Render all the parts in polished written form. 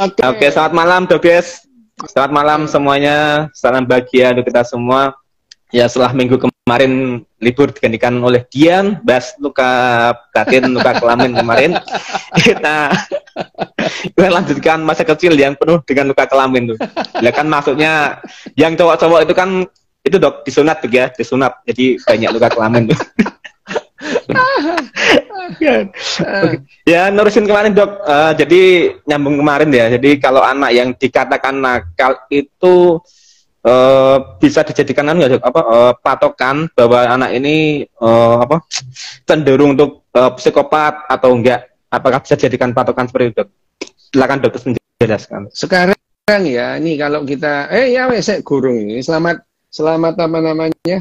Oke, selamat malam Doges. Selamat malam semuanya. Salam bahagia untuk kita semua. Ya, setelah minggu kemarin libur digantikan oleh Dian, bahas luka batin, luka kelamin kemarin. Kita lanjutkan masa kecil yang penuh dengan luka kelamin tuh. Ya kan maksudnya yang cowok-cowok itu kan itu Dok disunat tuh ya, disunat. Jadi banyak luka kelamin tuh. Ya nerusin kemarin Dok, jadi nyambung kemarin ya. Jadi kalau anak yang dikatakan nakal itu bisa dijadikan patokan bahwa anak ini cenderung untuk psikopat atau enggak? Apakah bisa dijadikan patokan seperti itu Dok? Silakan Dokter menjelaskan. Sekarang ya, ini kalau kita saya gurung ini. Selamat apa namanya?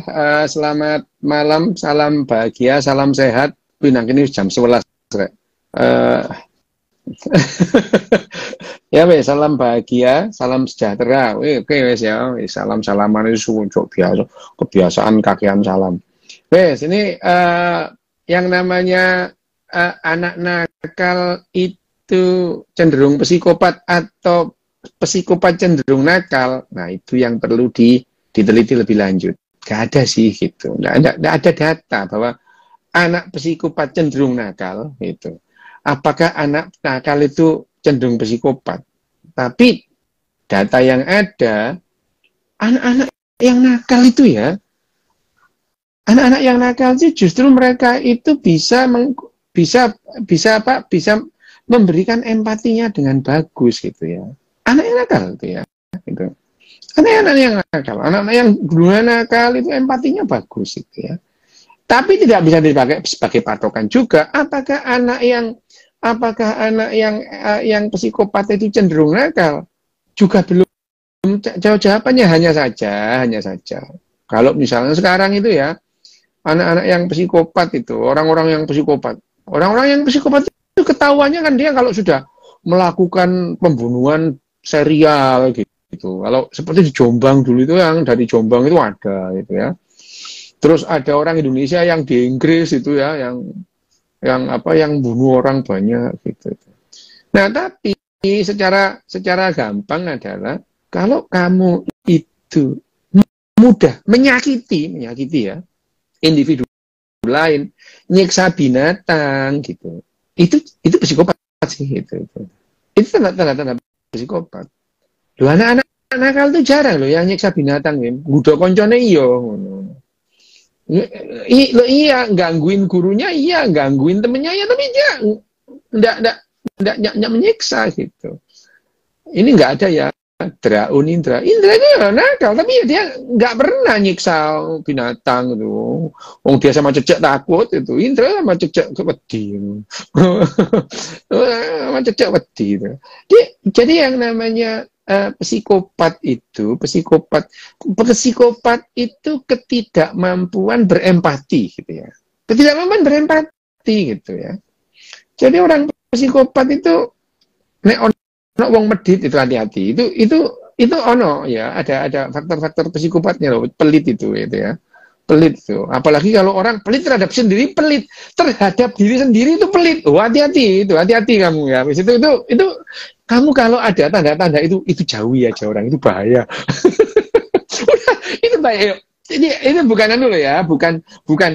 Selamat malam, salam bahagia, salam sehat. Pinang ini jam 11. Ya wes, salam bahagia, salam sejahtera. Oke wes ya, salam-salaman itu biasa, kebiasaan kakean salam. Wes, ini yang namanya anak nakal itu cenderung psikopat atau psikopat cenderung nakal. Nah, itu yang perlu diteliti lebih lanjut. Gak ada sih gitu. Nggak ada data bahwa anak psikopat cenderung nakal gitu. Apakah anak nakal itu cenderung psikopat? Tapi data yang ada, anak-anak yang nakal itu ya, anak-anak yang nakal sih justru mereka itu bisa memberikan empatinya dengan bagus gitu ya. Anak yang nakal itu ya, gitu. Anak-anak yang nakal, anak-anak yang dulu nakal itu empatinya bagus gitu ya. Tapi tidak bisa dipakai sebagai patokan juga. Apakah anak yang psikopat itu cenderung nakal? Juga belum. Jawabannya hanya saja. Kalau misalnya sekarang itu ya, anak-anak yang psikopat itu, orang-orang yang psikopat itu ketahuannya kan dia kalau sudah melakukan pembunuhan serial gitu. Kalau seperti di Jombang dulu itu, yang dari Jombang itu ada gitu ya. Terus ada orang Indonesia yang di Inggris itu ya, yang bunuh orang banyak gitu. Nah, tapi secara gampang adalah kalau kamu itu mudah menyakiti ya individu lain, nyiksa binatang gitu. Itu psikopat sih gitu. Itu tanda-tanda psikopat. Loh, anak-anak nakal itu jarang loh yang nyiksa binatang ya. Ngudok koncone iyo ngono. Iya, gangguin gurunya, iya, gangguin temennya, ya, tapi dia enggak menyiksa gitu. Ini enggak ada ya, Indra itu ya nakal, tapi ya dia enggak pernah nyiksa binatang gitu. Wong dia sama cecek takut itu, Indra sama cecek wedi. Sama cecek wedi itu. Jadi yang namanya psikopat itu ketidakmampuan berempati gitu ya. Ketidakmampuan berempati gitu ya. Jadi orang psikopat itu nek ono wong medit itu hati-hati. Itu ono ya, ada faktor-faktor psikopatnya loh, pelit itu ya. Pelit itu. Apalagi kalau orang pelit terhadap sendiri, pelit terhadap diri sendiri itu pelit. Oh, hati-hati kamu ya. Itu kamu kalau ada tanda-tanda itu jauhi aja orang, itu bahaya. Udah, itu bahaya. Ini bukan loh ya, bukan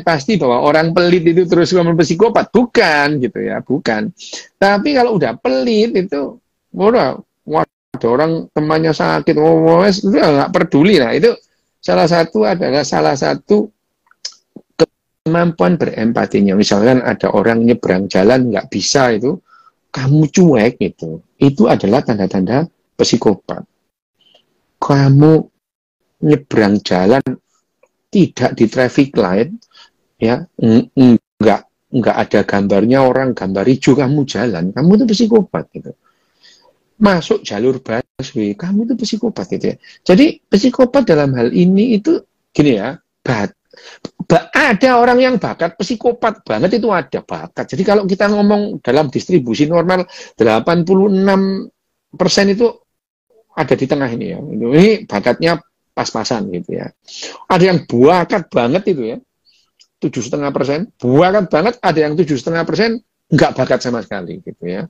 pasti bahwa orang pelit itu terus psikopat, bukan gitu ya, bukan. Tapi kalau udah pelit itu udah ada orang temannya sakit, udah nggak peduli. Nah, itu salah satu kemampuan berempatinya. Misalkan ada orang nyebrang jalan nggak bisa itu, kamu cuek itu adalah tanda-tanda psikopat. Kamu nyebrang jalan tidak di traffic light ya, nggak ada gambarnya, orang gambar hijau kamu jalan, kamu itu psikopat gitu. Masuk jalur busway, kamu itu psikopat gitu ya. Jadi psikopat dalam hal ini itu gini ya, ada orang yang bakat psikopat banget, itu ada bakat. Jadi kalau kita ngomong dalam distribusi normal 86% itu ada di tengah ini ya. Ini bakatnya pas-pasan gitu ya. Ada yang bakat banget itu ya, 7,5%. Bakat banget, ada yang 7,5% nggak bakat sama sekali gitu ya.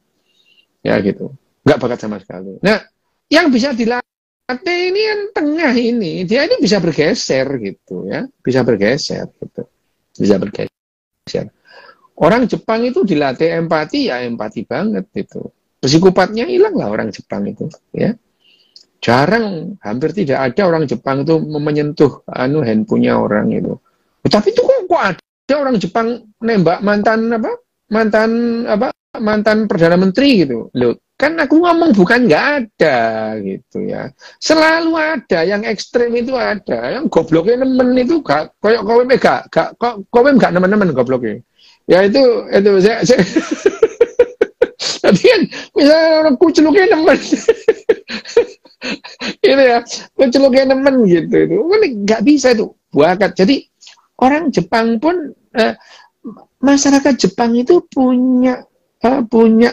Ya gitu. nggak bakat sama sekali. Nah, yang bisa dilatih ini kan tengah ini, dia ini bisa bergeser gitu ya, bisa bergeser gitu, bisa bergeser. Orang Jepang itu dilatih empati ya empati banget gitu. Psikopatnya hilang lah orang Jepang itu ya. Jarang, hampir tidak ada orang Jepang itu menyentuh handphonenya orang itu. Tapi itu kok ada orang Jepang nembak mantan perdana menteri gitu. Loh, kan aku ngomong bukan nggak ada gitu ya. Selalu ada, yang ekstrem itu ada, yang gobloknya nemen itu gak koyok kowe gak nemen-nemen gobloknya. Ya itu saya tapi kan misalnya orang kuceluknya nemen gitu ya, kuceluknya nemen gitu itu kan nggak bisa itu bakat. Jadi orang Jepang pun masyarakat Jepang itu punya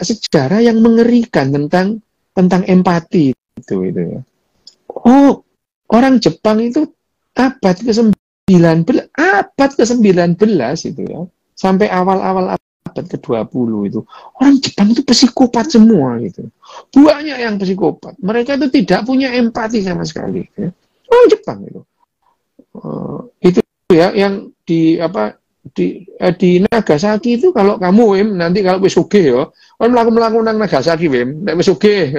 sejarah yang mengerikan tentang empati itu ya. Oh, orang Jepang itu abad ke-19 itu ya, sampai awal-awal abad ke-20 itu, orang Jepang itu psikopat semua gitu. Banyak yang psikopat. Mereka itu tidak punya empati sama sekali ya. Orang Jepang itu. Itu ya yang di Nagasaki itu, kalau kamu Wim nanti kalau wis sugih ya, kan mlaku-mlaku nang Nagasaki Wim, nek wis sugih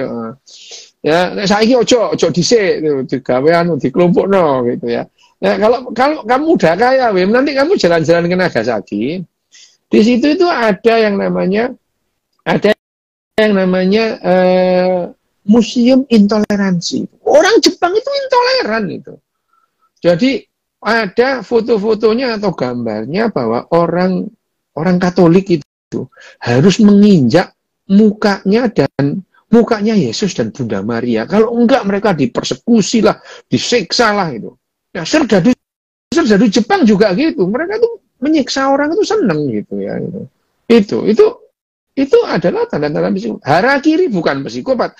ya, nek saiki ojo dhisik digawe dikelompokno gitu ya. Nah, kalau kamu udah kaya Wim, nanti kamu jalan-jalan ke Nagasaki. Di situ itu ada yang namanya museum intoleransi. Orang Jepang itu intoleran itu. Jadi ada foto-fotonya atau gambarnya bahwa orang Katolik itu harus menginjak mukanya Yesus dan Bunda Maria. Kalau enggak mereka dipersekusi lah, disiksa lah itu. Nah, serdadu Jepang juga gitu. Mereka tuh menyiksa orang itu seneng gitu ya. Itu adalah tanda-tanda psikopat. Harakiri bukan psikopat.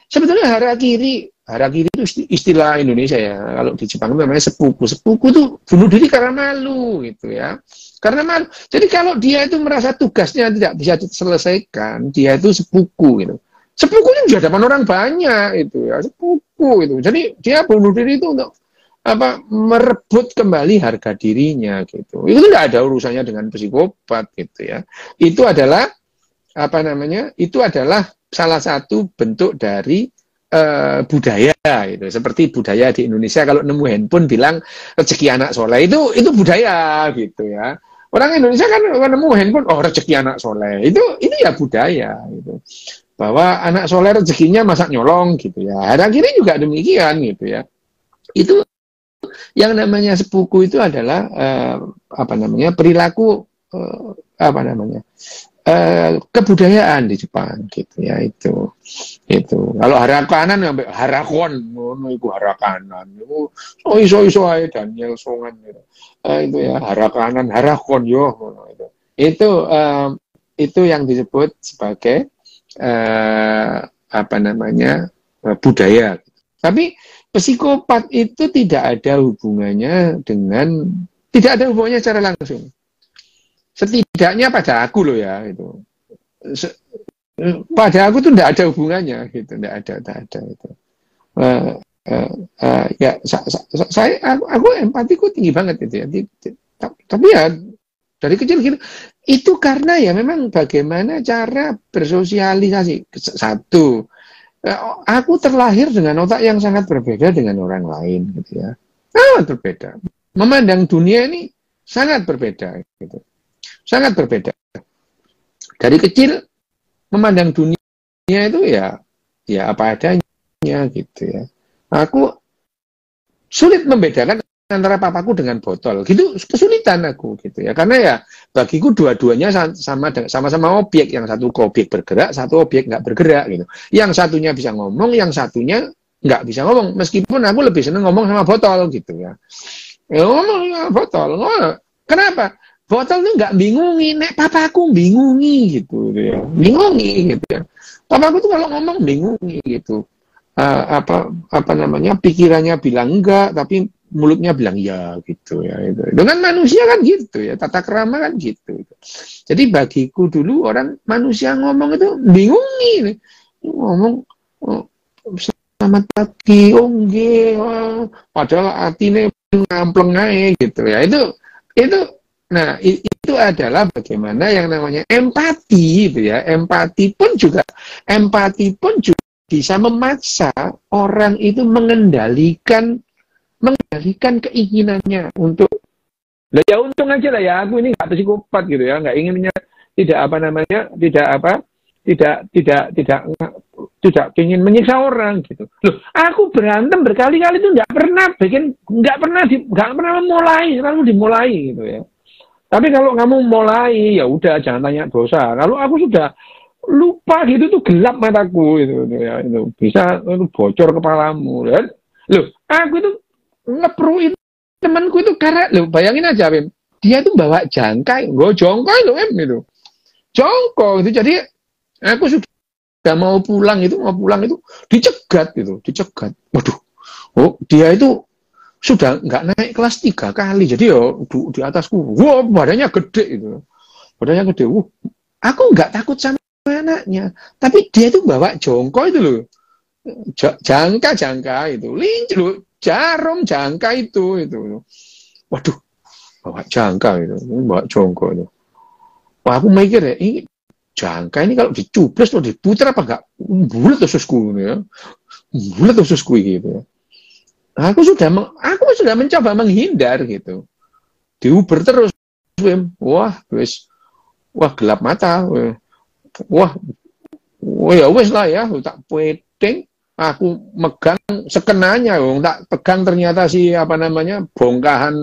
Sebetulnya harakiri itu istilah Indonesia ya. Kalau di Jepang itu namanya sepuku. Sepuku itu bunuh diri karena malu gitu ya. Karena malu. Jadi kalau dia itu merasa tugasnya tidak bisa diselesaikan, dia itu sepuku gitu. Sepuku itu di hadapan orang banyak itu ya, sepuku itu. Jadi dia bunuh diri itu untuk merebut kembali harga dirinya gitu. Itu tidak ada urusannya dengan psikopat gitu ya. Itu adalah Itu adalah salah satu bentuk dari budaya gitu. Seperti budaya di Indonesia kalau nemu handphone bilang rezeki anak soleh, itu budaya gitu ya. Orang Indonesia kan nemu handphone, oh rezeki anak soleh. Itu ya budaya gitu. Bahwa anak soleh rezekinya masak nyolong gitu ya. Harakiri juga demikian gitu ya. Itu yang namanya sepuku itu adalah perilaku kebudayaan di Jepang gitu ya. Itu kalau harakanan harakon itu harakanan iso ae Daniel Songan gitu. Itu ya harakon yo itu yang disebut sebagai budaya. Tapi psikopat itu tidak ada hubungannya secara langsung. Setidaknya pada aku loh ya itu. Pada aku tuh tidak ada hubungannya gitu, tidak ada itu. Aku empatiku tinggi banget itu ya. Tapi ya dari kecil gitu. Itu karena ya memang bagaimana cara bersosialisasi. Satu, aku terlahir dengan otak yang sangat berbeda dengan orang lain gitu ya. Sangat berbeda. Memandang dunia ini sangat berbeda gitu. Sangat berbeda. Dari kecil memandang dunia itu ya apa adanya gitu ya. Aku sulit membedakan antara papaku dengan botol. Gitu kesulitan aku gitu ya. Karena ya bagiku dua-duanya sama-sama objek. Yang satu objek bergerak, satu objek nggak bergerak gitu. Yang satunya bisa ngomong, yang satunya nggak bisa ngomong. Meskipun aku lebih seneng ngomong sama botol gitu ya. Ngomong sama botol. Kenapa? Botol itu nggak bingungi, nek papaku bingungi gitu ya. Bingungi gitu ya. Papaku tuh kalau ngomong bingungi gitu. Pikirannya bilang enggak, tapi mulutnya bilang ya gitu ya. Dengan manusia kan gitu ya, tata krama kan gitu. Jadi bagiku dulu orang manusia ngomong itu bingungi. ngomong, oh, selamat pagi, oh nggih, padahal atine ngampleng ae gitu ya. Itu nah itu adalah bagaimana yang namanya empati gitu ya. Empati pun juga bisa memaksa orang itu mengendalikan keinginannya untuk lah ya untung aja lah ya aku ini nggak psikopat gitu ya, nggak inginnya tidak apa namanya tidak ingin menyiksa orang gitu. Loh, aku berantem berkali-kali itu nggak pernah memulai, selalu dimulai gitu ya. Tapi kalau kamu mulai ya udah jangan tanya dosa. Kalau aku sudah lupa gitu tuh gelap mataku itu ya, itu bisa itu bocor kepalamu kan. Loh, aku itu ngeperuin temanku itu karena lo bayangin aja Wim, dia tuh bawa jangkai, gue jongkoi lo Wim itu. Jongkok itu jadi aku sudah mau pulang itu dicegat. Waduh. Oh, dia itu sudah nggak naik kelas 3 kali. Jadi yo di atasku. Wow, badannya gede itu. Badannya gede. Aku nggak takut sama anaknya, tapi dia itu bawa jongkok itu loh. Jangka itu. Linci loh, jarum jangka itu. Waduh. Bawa jangka itu, bawa jongkok itu. Wah, aku mikir ya, ini jangka ini kalau dicuples atau diputar apa enggak bulat ususku ya. Bulat ususku gitu ya. Aku sudah mencoba menghindar gitu. Diuber terus, Wim. Wah, gelap mata. Wah, ya wes lah ya, tak peting. Aku megang sekenanya, tak pegang ternyata bongkahan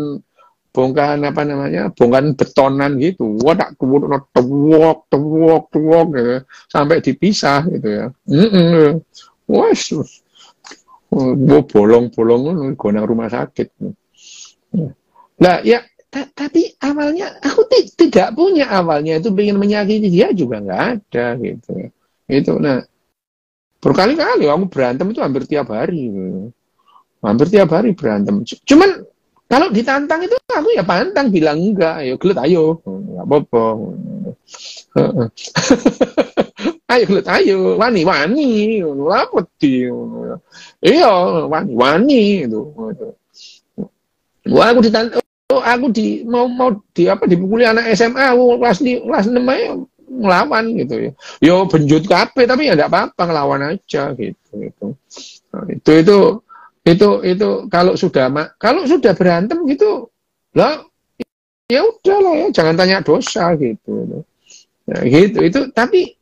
betonan gitu. Wah, tak tuwok gitu. Sampai dipisah gitu ya. Wah, bolong-bolong gonang rumah sakit. Nah, ya tapi awalnya aku tidak punya awalnya itu pengen menyakiti dia juga nggak ada gitu. Itu nah berkali-kali aku berantem itu hampir tiap hari. Hampir tiap hari berantem. Cuman kalau ditantang itu aku ya pantang bilang enggak, ayo gelut ayo, enggak apa-apa. Ayo gelut ayo, wani lapet di. Iya, wani itu. Wah, aku dipukuli anak SMA, aku kelas 6 aja ngelawan gitu ya. Yo benjut kabeh tapi ya enggak apa-apa ngelawan aja gitu. Nah, itu kalau sudah berantem gitu lah ya udahlah ya jangan tanya dosa gitu. Nah, gitu itu tapi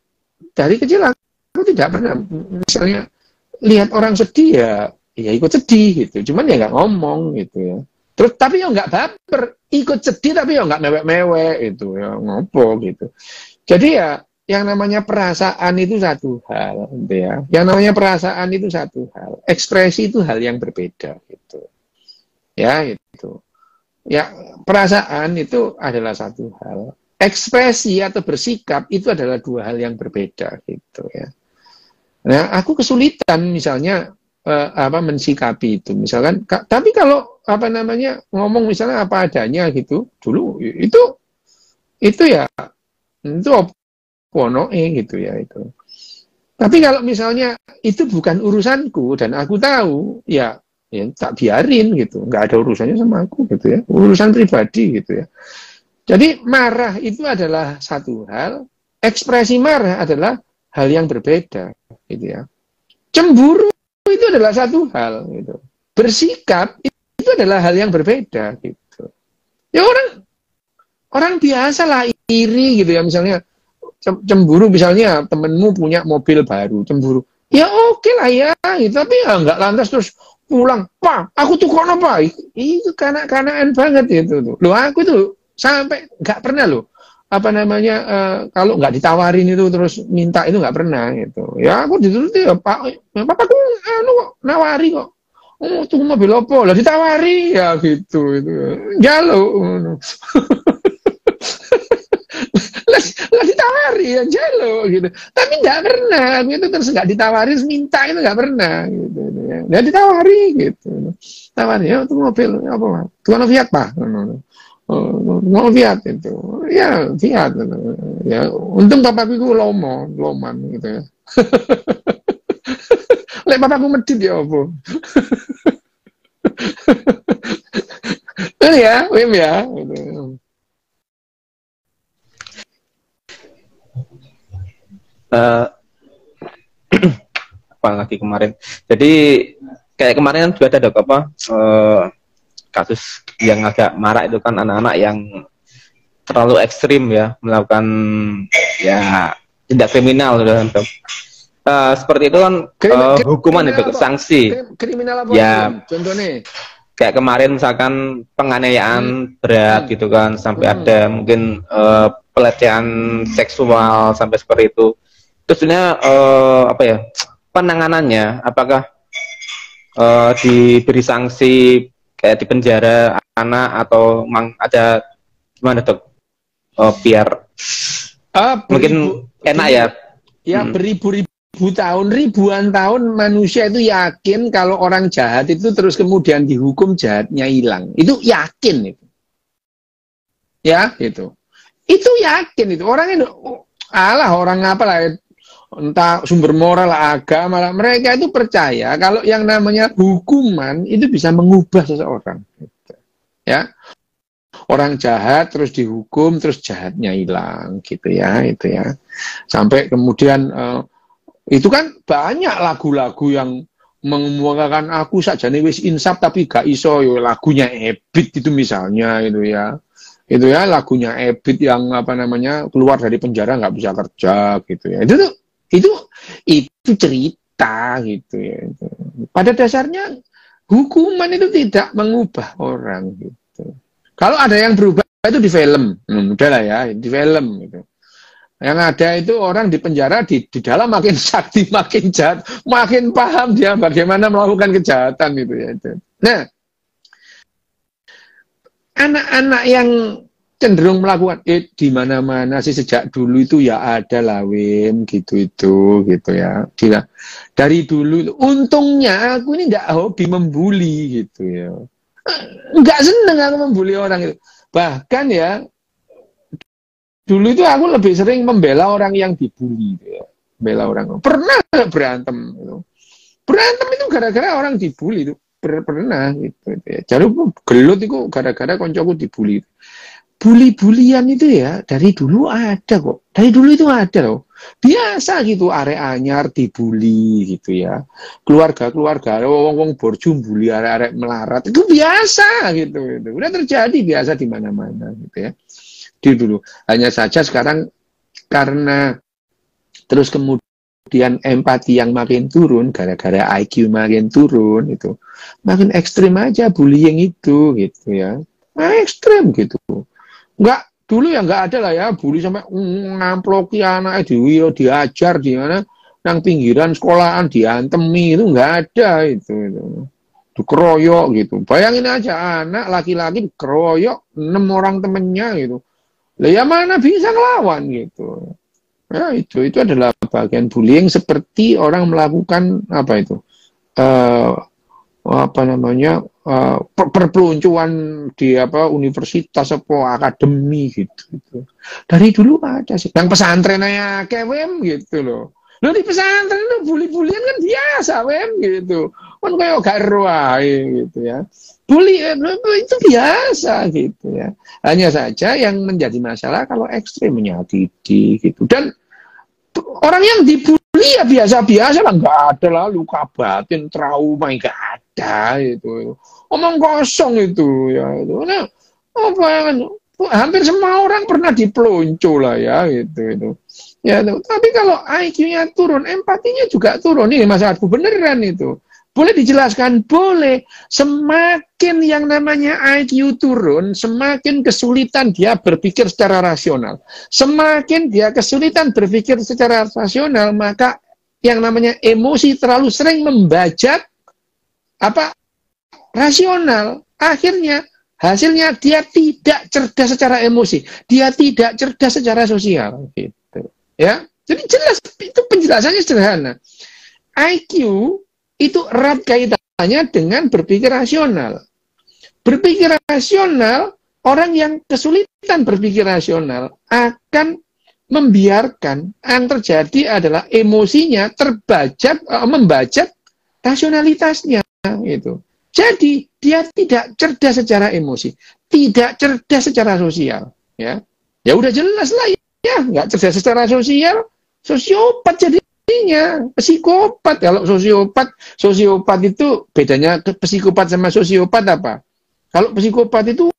dari kecil aku tidak pernah misalnya lihat orang sedih ya ikut sedih gitu. Cuman ya nggak ngomong gitu ya. Terus tapi ya nggak baper, ikut sedih tapi ya nggak mewek-mewek itu ya ngopo gitu. Jadi ya yang namanya perasaan itu satu hal, gitu ya. Yang namanya perasaan itu satu hal, ekspresi itu hal yang berbeda, gitu. Ya, itu. Ya, perasaan itu adalah satu hal. Ekspresi atau bersikap itu adalah dua hal yang berbeda, gitu ya. Nah, aku kesulitan misalnya mensikapi itu, misalkan. Tapi kalau ngomong misalnya apa adanya gitu, dulu itu ya itu gitu ya itu. Tapi kalau misalnya itu bukan urusanku dan aku tahu, ya tak biarin gitu, nggak ada urusannya sama aku gitu ya, urusan pribadi gitu ya. Jadi marah itu adalah satu hal, ekspresi marah adalah hal yang berbeda gitu ya. Cemburu itu adalah satu hal gitu. Bersikap itu adalah hal yang berbeda gitu. Ya orang biasa lah iri gitu ya, misalnya cemburu misalnya temenmu punya mobil baru, cemburu. Ya oke lah ya, gitu. Tapi ya nggak lantas terus pulang, Pak, aku tuh kok apa? Itu kanak-kanakan banget itu tuh. Loh aku tuh sampai nggak pernah loh. Kalau nggak ditawarin itu terus minta itu nggak pernah gitu. Ya aku dituruti ya Pak, papaku nawari kok. Oh, tuh mobil apa? Lah ditawari ya gitu itu. Jalo. lah ditawari ya jalo gitu, tapi nggak pernah gitu terus nggak ditawari minta itu nggak pernah gitu ya. Nggak ditawari gitu, tawari ya itu mobil apa tukang Fiat Pak, mau Fiat itu ya Fiat ya untung bapakku itu loman gitu ya, Lek papaku medit ya apa? Ini ya, Wim ya. Eh, apa lagi kemarin? Jadi kayak kemarin kan juga ada dok apa kasus yang agak marak itu kan anak-anak yang terlalu ekstrim ya melakukan ya tindak kriminal dok. Seperti itu kan hukuman itu sanksi. Kriminal apa? Ya, contohnya? Kayak kemarin misalkan penganiayaan berat gitu kan, sampai ada mungkin pelecehan seksual sampai seperti itu. Terus sebenarnya apa ya penanganannya? Apakah diberi sanksi kayak di penjara anak atau memang ada gimana dok? Biar mungkin enak ya. Ya beribu-ribu tahun, ribuan tahun manusia itu yakin kalau orang jahat itu terus kemudian dihukum jahatnya hilang. Itu yakin itu. Ya, itu. Itu yakin itu. Orang itu orang apa lah entah sumber moral agama lah, mereka itu percaya kalau yang namanya hukuman itu bisa mengubah seseorang. Gitu. Ya. Orang jahat terus dihukum terus jahatnya hilang gitu ya, itu ya. Sampai kemudian itu kan banyak lagu-lagu yang mengemukakan aku sakjane wis insaf tapi gak iso yo, lagunya Ebit itu misalnya itu ya lagunya Ebit yang apa namanya keluar dari penjara nggak bisa kerja gitu ya, itu cerita gitu ya itu. Pada dasarnya hukuman itu tidak mengubah orang gitu. Kalau ada yang berubah itu di film, udah lah ya di film gitu. Yang ada itu orang di penjara di dalam makin sakti, makin jahat, makin paham dia bagaimana melakukan kejahatan gitu ya. Nah, anak-anak yang cenderung melakukan di mana-mana sih sejak dulu itu ya ada lah Wim gitu ya. Dari dulu itu, untungnya aku ini nggak hobi membuli gitu ya. Nggak seneng aku membuli orang itu. Bahkan ya dulu itu aku lebih sering membela orang yang dibully gitu ya. Membela orang. Pernah berantem gitu. Berantem itu gara-gara orang dibully itu. Pernah gitu ya. Jadi gelut itu gara-gara koncoku dibully. Bully-bulian itu ya dari dulu ada kok. Dari dulu itu ada loh. Biasa gitu arek anyar dibully gitu ya. Keluarga-keluarga wong-wong borju bully arek-arek melarat. Itu biasa gitu. Udah terjadi biasa di mana-mana gitu ya. Dulu. Hanya saja sekarang karena terus kemudian empati yang makin turun gara-gara IQ makin turun itu makin ekstrim aja bullying itu gitu ya. Ekstrim gitu. Enggak dulu ya enggak ada lah ya bully sampai ngamploki anak diajar di mana nang pinggiran sekolahan diantemi itu enggak ada itu. Dikeroyok gitu. Bayangin aja anak laki-laki dikeroyok 6 orang temennya gitu. Lah ya mana bisa ngelawan gitu. Ya itu adalah bagian bullying seperti orang melakukan apa itu? Perpeloncoan di universitas akademi gitu. Dari dulu ada sih. Yang pesantren aja kayak gitu loh. Loh di pesantren itu bully-bulian kan biasa gitu. Kan kayak gak ruai gitu ya. Bully itu biasa gitu ya. Hanya saja yang menjadi masalah kalau ekstrim menyakiti gitu. Dan orang yang dibully ya biasa-biasa lah, nggak ada lah luka batin, trauma, nggak ada itu. Omong kosong itu ya itu. Nah, hampir semua orang pernah dipelonco lah ya gitu. Ya, tapi kalau IQ-nya turun, empatinya juga turun. Ini masalahku beneran itu. Boleh dijelaskan? Boleh. Semakin yang namanya IQ turun, semakin kesulitan dia berpikir secara rasional. Semakin dia kesulitan berpikir secara rasional, maka yang namanya emosi terlalu sering membajak rasional. Akhirnya, hasilnya dia tidak cerdas secara emosi. Dia tidak cerdas secara sosial. Gitu. Ya, jadi jelas, itu penjelasannya sederhana. IQ itu erat kaitannya dengan berpikir rasional. Berpikir rasional, orang yang kesulitan berpikir rasional akan membiarkan yang terjadi adalah emosinya membajak rasionalitasnya itu. Jadi dia tidak cerdas secara emosi, tidak cerdas secara sosial, ya. Ya udah jelas lah ya, nggak cerdas secara sosial, sosiopat jadinya, psikopat. Kalau sosiopat itu bedanya psikopat sama sosiopat apa? Kalau psikopat itu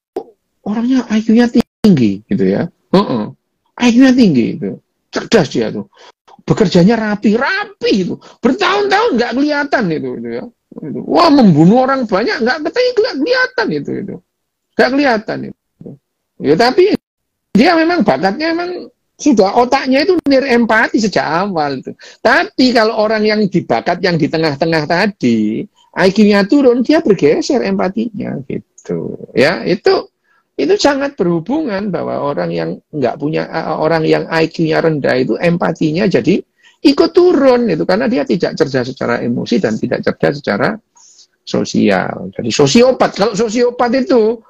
orangnya IQ-nya tinggi gitu ya. IQ-nya tinggi itu. Cerdas dia tuh. Bekerjanya rapi itu. Bertahun-tahun nggak kelihatan itu ya. Wah, membunuh orang banyak nggak kelihatan itu. Nggak kelihatan itu. Ya tapi dia memang bakatnya memang sudah otaknya itu empati sejak awal itu. Tapi kalau orang yang dibakat yang di tengah-tengah tadi, IQ-nya turun, dia bergeser empatinya gitu. Ya, itu sangat berhubungan bahwa orang yang nggak punya orang yang IQ-nya rendah itu empatinya jadi ikut turun itu karena dia tidak cerdas secara emosi dan tidak cerdas secara sosial. Jadi sosiopat, kalau sosiopat itu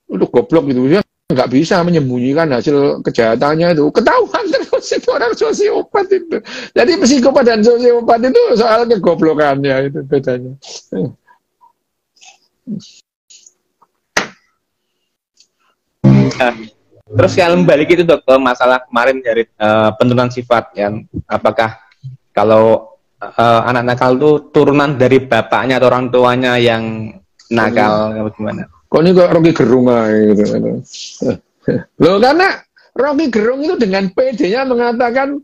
goblok gitu ya, nggak bisa menyembunyikan hasil kejahatannya itu, ketahuan terus itu orang sosiopat itu. Jadi psikopat dan sosiopat itu soal kegoblokannya itu bedanya. Nah, terus kalau balik itu dok ke masalah kemarin dari penurunan sifat yang apakah kalau anak nakal itu turunan dari bapaknya atau orang tuanya yang nakal atau gimana? Kok ini kok Rocky Gerung gitu. Loh karena Rocky Gerung itu dengan PD-nya mengatakan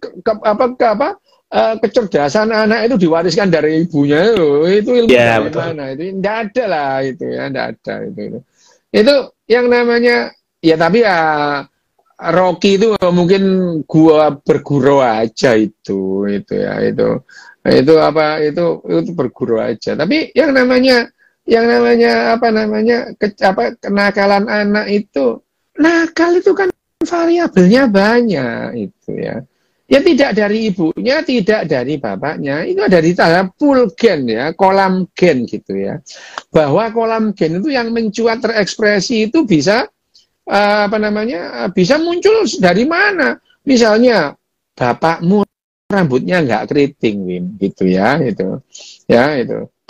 kecerdasan anak itu diwariskan dari ibunya itu ilmu ya, dari mana itu tidak ada lah itu ya, tidak ada itu yang namanya ya. Tapi ya Rocky itu mungkin gua bergurau aja itu ya itu bergurau aja. Tapi yang namanya kenakalan anak itu, nakal itu kan variabelnya banyak itu ya. Ya tidak dari ibunya, tidak dari bapaknya, itu dari pool gen ya, kolam gen gitu ya. Bahwa kolam gen itu yang mencuat terekspresi itu bisa bisa muncul dari mana? Misalnya bapakmu rambutnya nggak keriting, Wim, gitu ya, itu.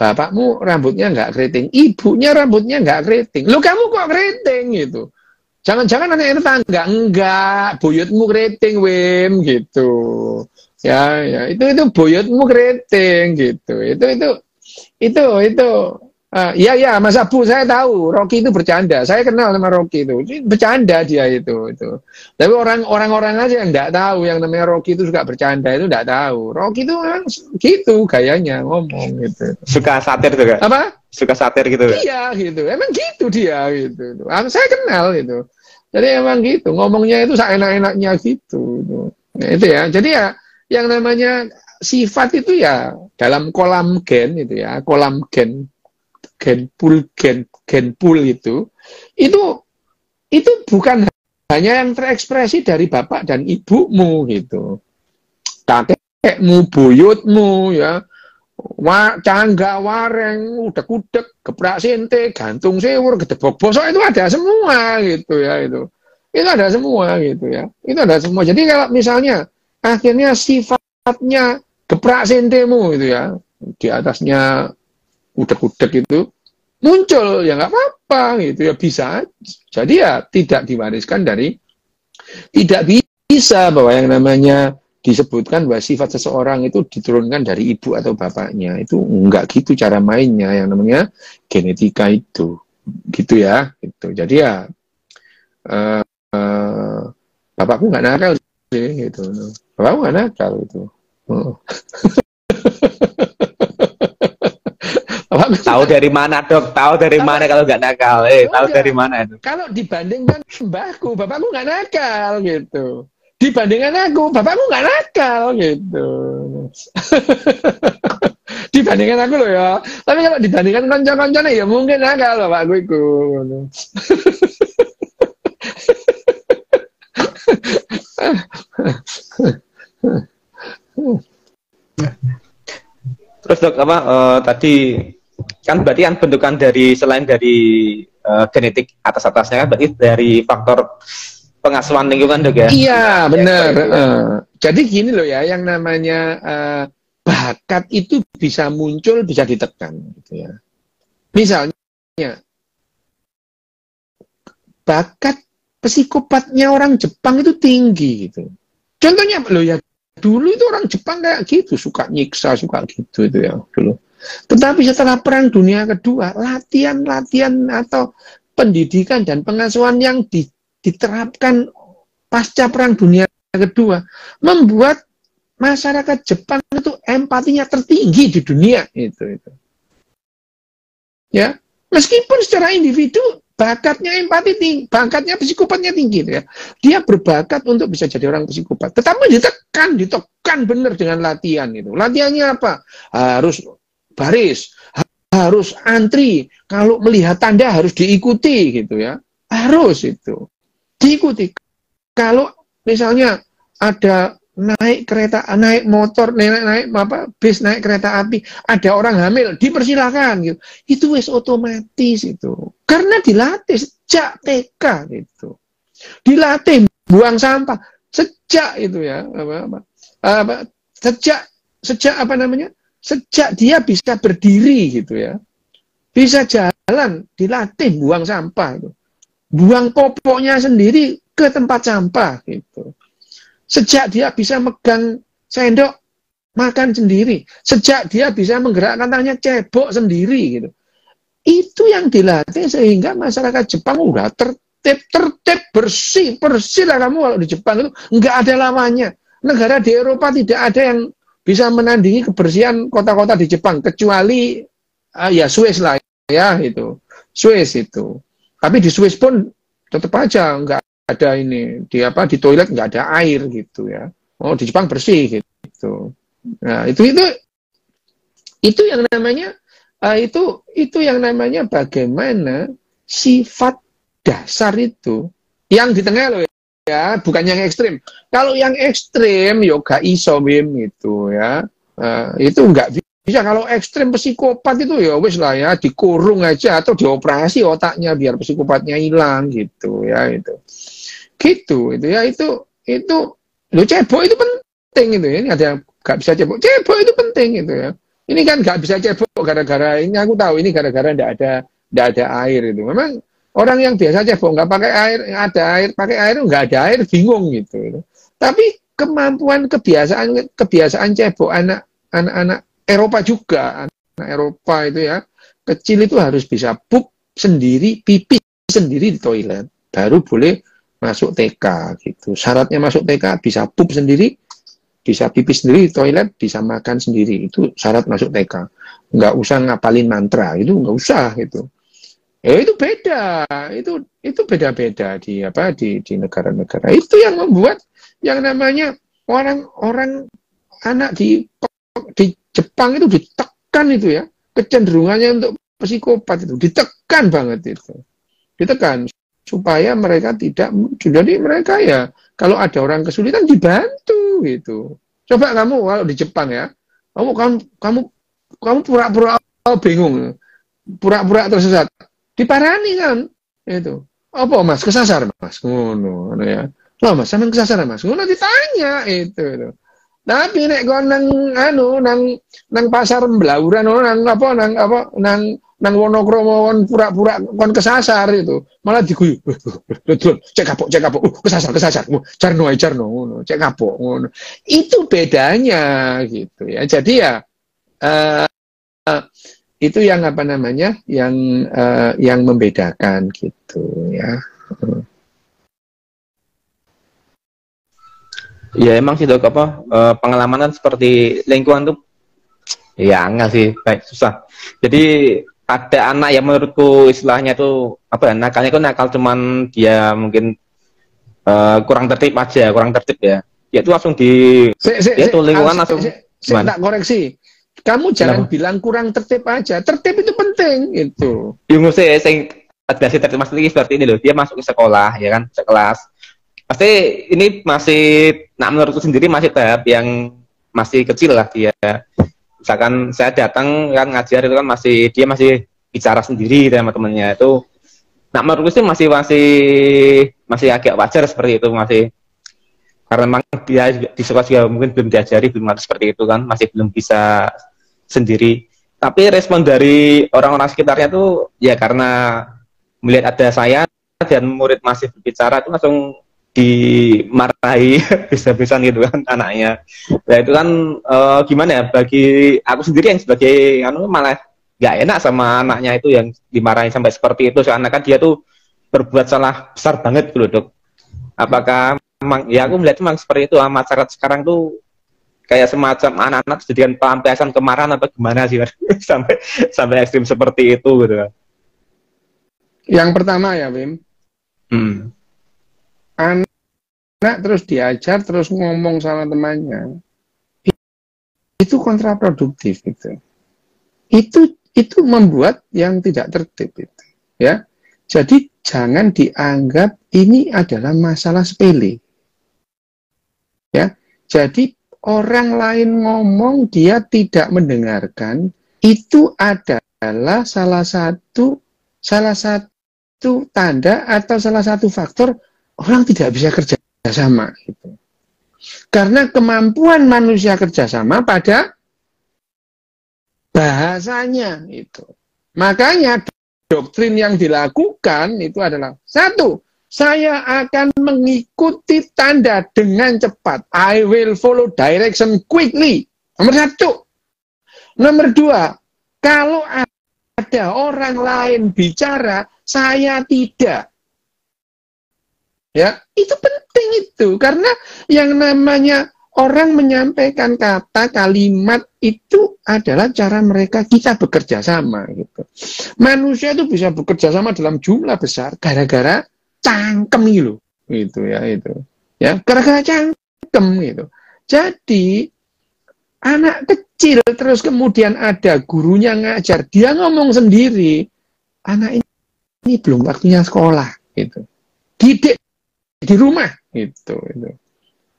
Bapakmu rambutnya nggak keriting, ibunya rambutnya nggak keriting. Lo kamu kok keriting gitu? Jangan-jangan anak tetangga enggak, buyutmu keriting, Wim, gitu. Ya, itu buyutmu keriting, gitu. Ya, Mas Abu, saya tahu Rocky itu bercanda. Saya kenal sama Rocky itu. Bercanda dia itu. Tapi orang-orang aja yang enggak tahu yang namanya Rocky itu suka bercanda itu enggak tahu. Rocky itu memang gitu gayanya ngomong gitu. Suka satir juga. Apa? Suka satir gitu. Iya gitu. Emang gitu dia gitu. Saya kenal itu. Jadi emang gitu. Ngomongnya itu seenak-enaknya gitu. Nah, itu ya. Jadi ya yang namanya sifat itu ya dalam kolam gen itu ya. Kolam gen pool itu bukan hanya yang terekspresi dari bapak dan ibumu gitu, kakekmu, buyutmu ya, cangga wareng, udek-udek, geprak sente, gantung sewur, gedebok bosok itu ada semua gitu ya, itu ada semua gitu ya, itu ada semua. Jadi kalau misalnya akhirnya sifatnya geprak sentemu itu ya, di atasnya udek-udek itu muncul ya nggak apa-apa gitu ya, bisa. Jadi ya tidak diwariskan tidak bisa bahwa yang namanya disebutkan bahwa sifat seseorang itu diturunkan dari ibu atau bapaknya, itu enggak gitu cara mainnya, yang namanya genetika itu gitu ya gitu. Jadi ya bapakku nggak nakal sih gitu, bapakku nggak nakal itu. Tahu dari mana dok? Tahu dari mana kalau nggak nakal? Tahu dari mana itu? Kalau dibandingkan mbahku, bapakku nggak nakal gitu. Dibandingkan aku, bapakku nggak nakal gitu. Dibandingkan aku loh ya. Tapi kalau dibandingkan konco-koncone ya mungkin nakal bapakku itu. Terus dok tadi kan berarti kan bentukan dari selain dari genetik atasnya kan berarti dari faktor pengasuhan lingkungan dok ya. Iya, benar. Jadi gini loh ya, yang namanya bakat itu bisa muncul, bisa ditekan gitu ya. Misalnya bakat psikopatnya orang Jepang itu tinggi gitu. Contohnya loh ya, dulu itu orang Jepang kayak gitu, suka nyiksa, suka gitu itu ya dulu. Tetapi setelah Perang Dunia Kedua, latihan-latihan atau pendidikan dan pengasuhan yang diterapkan pasca Perang Dunia Kedua membuat masyarakat Jepang itu empatinya tertinggi di dunia itu. Ya, meskipun secara individu bakatnya empati tinggi, bakatnya psikopatnya tinggi ya. Dia berbakat untuk bisa jadi orang psikopat. Tetapi ditekan benar dengan latihan itu. Latihannya apa? Harus baris, harus antri. Kalau melihat tanda harus diikuti gitu ya. Harus itu. Diikuti. Kalau misalnya ada naik kereta, naik motor, naik bis, naik kereta api, ada orang hamil, dipersilakan gitu. Itu wis otomatis itu. Karena dilatih sejak TK gitu. Dilatih buang sampah sejak itu ya, sejak apa namanya? Sejak dia bisa berdiri gitu ya. Bisa jalan, dilatih buang sampah itu. Buang popoknya sendiri ke tempat sampah gitu. Sejak dia bisa megang sendok, makan sendiri. Sejak dia bisa menggerakkan tangannya cebok sendiri gitu. Itu yang dilatih sehingga masyarakat Jepang udah tertib, bersih lah kamu kalau di Jepang itu nggak ada lawannya. Negara di Eropa tidak ada yang bisa menandingi kebersihan kota-kota di Jepang kecuali ya Swiss lah ya itu. Swiss itu. Tapi di Swiss pun tetap aja nggak ada ini di toilet nggak ada air gitu ya. Oh di Jepang bersih gitu. Nah itu yang namanya itu yang namanya bagaimana sifat dasar itu yang di tengah loh ya, bukan yang ekstrim. Kalau yang ekstrim yoga iso bim gitu ya. Itu nggak bisa. Kalau ekstrim psikopat itu ya wis lah ya, dikurung aja atau dioperasi otaknya biar psikopatnya hilang gitu ya itu. Gitu itu ya itu lo cebok itu penting itu ya. Ini ada yang nggak bisa cebok itu penting itu ya. Ini kan nggak bisa cebok gara-gara ini, aku tahu ini gara-gara nggak ada air itu. Memang orang yang biasa cebok nggak pakai air, ada air pakai air nggak ada air bingung gitu. Tapi kemampuan kebiasaan cebok anak Eropa juga, anak Eropa itu ya kecil itu harus bisa pup sendiri, pipis sendiri di toilet, baru boleh masuk TK gitu. Syaratnya masuk TK bisa pup sendiri, bisa pipis sendiri di toilet, bisa makan sendiri. Itu syarat masuk TK. Nggak usah ngapalin mantra, itu nggak usah gitu. Itu beda. Itu beda-beda di negara-negara. Itu yang membuat yang namanya orang-orang anak di Jepang itu ditekan itu ya. Kecenderungannya untuk psikopat itu ditekan banget itu. Ditekan supaya mereka tidak, jadi mereka ya kalau ada orang kesulitan dibantu gitu. Coba kamu kalau di Jepang ya, kamu pura-pura bingung, pura-pura tersesat, diparani kan itu. Apa Mas kesasar Mas? Ngono ya. Loh Mas, sampean kesasar Mas? Ngono ditanya itu. Tapi nek kon nang pasar Blauran nang Wonokromo kon pura-pura kon kesasar itu malah diguyu cek kapok kesasar jarno ngono cek kapok ngono itu bedanya gitu ya. Jadi ya itu yang apa namanya yang membedakan gitu ya. Ya emang sih dok pengalaman seperti lingkungan tuh ya enggak sih baik susah. Jadi ada anak yang menurutku istilahnya tuh nakalnya tuh nakal cuman dia mungkin kurang tertib ya. Ya itu langsung itu lingkungan langsung tak koreksi. Kamu jangan bilang kurang tertib aja. Tertib itu penting itu. Yung sing adasi tertib mas lagi seperti ini loh. Dia masuk ke sekolah ya kan, sekelas. Pasti ini masih, menurutku sendiri masih tahap yang masih kecil lah dia. Misalkan saya datang kan ngajar itu kan dia masih bicara sendiri sama temennya itu Nah, menurutku sih masih agak wajar seperti itu, masih karena memang dia di sekolah juga mungkin belum diajari, belum harus seperti itu kan, masih belum bisa sendiri. Tapi respon dari orang-orang sekitarnya tuh ya karena melihat ada saya dan murid masih berbicara itu langsung dimarahi bisa-bisan gitu kan anaknya. Nah itu kan gimana ya, bagi aku sendiri yang sebagai malah nggak enak sama anaknya itu yang dimarahi sampai seperti itu, soalnya kan dia tuh berbuat salah besar banget gitu loh, Dok. Apakah memang ya aku melihat memang seperti itu, masyarakat sekarang tuh kayak semacam anak-anak dijadikan pelampiasan kemarahan atau gimana sih sampai sampai ekstrim seperti itu gitu kan. Yang pertama ya, Wim, anak terus diajar terus ngomong sama temannya, itu kontraproduktif gitu. Itu membuat yang tidak tertib itu, ya. Jadi jangan dianggap ini adalah masalah sepele. Ya. Jadi orang lain ngomong dia tidak mendengarkan, itu adalah salah satu tanda atau salah satu faktor orang tidak bisa kerja sama gitu. Karena kemampuan manusia kerjasama pada bahasanya itu. Makanya doktrin yang dilakukan itu adalah satu, saya akan mengikuti tanda dengan cepat. I will follow direction quickly. Nomor satu. Nomor dua, kalau ada orang lain bicara, saya tidak. Ya, itu penting itu. Karena yang namanya orang menyampaikan kata, kalimat itu adalah cara mereka kita bekerja sama gitu. Manusia itu bisa bekerja sama dalam jumlah besar gara-gara cangkem gitu ya itu. Ya, gara-gara cangkem gitu. Jadi anak kecil terus kemudian ada gurunya ngajar, dia ngomong sendiri, anak ini belum waktunya sekolah gitu. Didik di rumah gitu.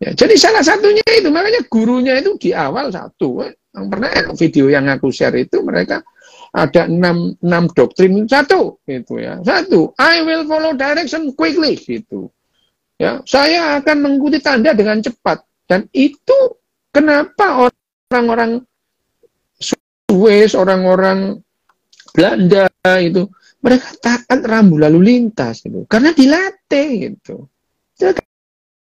Ya, jadi salah satunya itu, makanya gurunya itu di awal satu, yang pernah video yang aku share itu mereka ada 6 doktrin satu gitu ya. Satu, I will follow direction quickly gitu. Ya, saya akan mengikuti tanda dengan cepat. Dan itu kenapa orang-orang Swiss, orang-orang Belanda itu mereka taat rambu lalu lintas gitu. Karena dilatih gitu.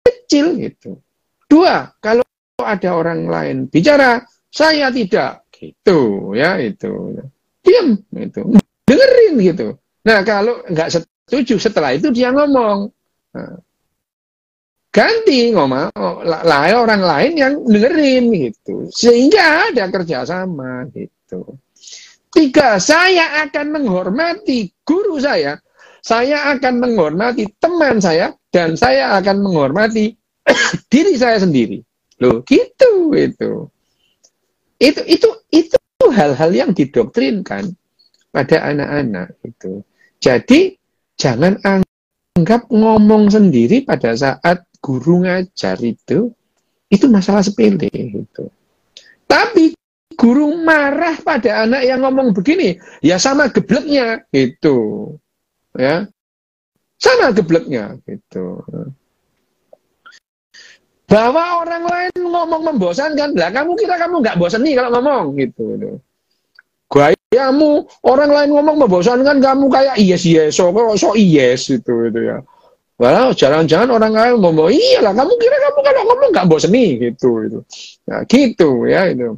Kecil gitu. Dua, kalau ada orang lain bicara, saya tidak gitu ya itu. Diam gitu. Dengerin gitu. Nah, kalau nggak setuju setelah itu dia ngomong. Nah, ganti ngomong orang lain yang dengerin gitu. Sehingga ada kerjasama gitu. Tiga, saya akan menghormati guru saya akan menghormati teman saya, dan saya akan menghormati diri saya sendiri. Loh, gitu itu. Itu hal-hal yang didoktrinkan pada anak-anak itu. Jadi jangan anggap ngomong sendiri pada saat guru ngajar itu masalah sepele gitu. Tapi guru marah pada anak yang ngomong begini, ya sama gebleknya gitu. Ya. Sama gebleknya gitu. Bahwa orang lain ngomong membosankan, lah kamu kira kamu nggak bosan nih kalau ngomong gitu. Gayamu orang lain ngomong membosankan, kamu kayak yes so yes gitu ya. Well, jangan-jangan orang lain ngomong iyalah, kamu kira kamu kalau ngomong nggak bosan nih gitu. Nah, gitu ya itu.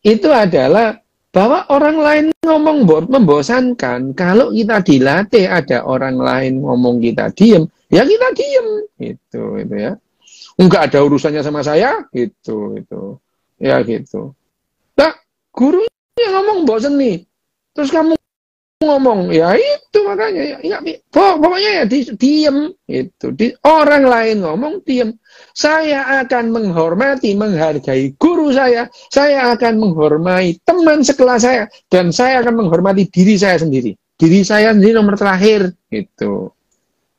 Itu adalah bahwa orang lain ngomong membosankan, kalau kita dilatih ada orang lain ngomong kita diem, ya kita diem gitu ya. Enggak ada urusannya sama saya gitu. Ya gitu. Nah, gurunya ngomong bosan nih. Terus kamu ngomong, ya itu makanya ya pokoknya ya diem gitu. Orang lain ngomong diem. Saya akan menghormati, menghargai guru saya akan menghormati teman sekelas saya, dan saya akan menghormati diri saya sendiri. Diri saya sendiri nomor terakhir gitu.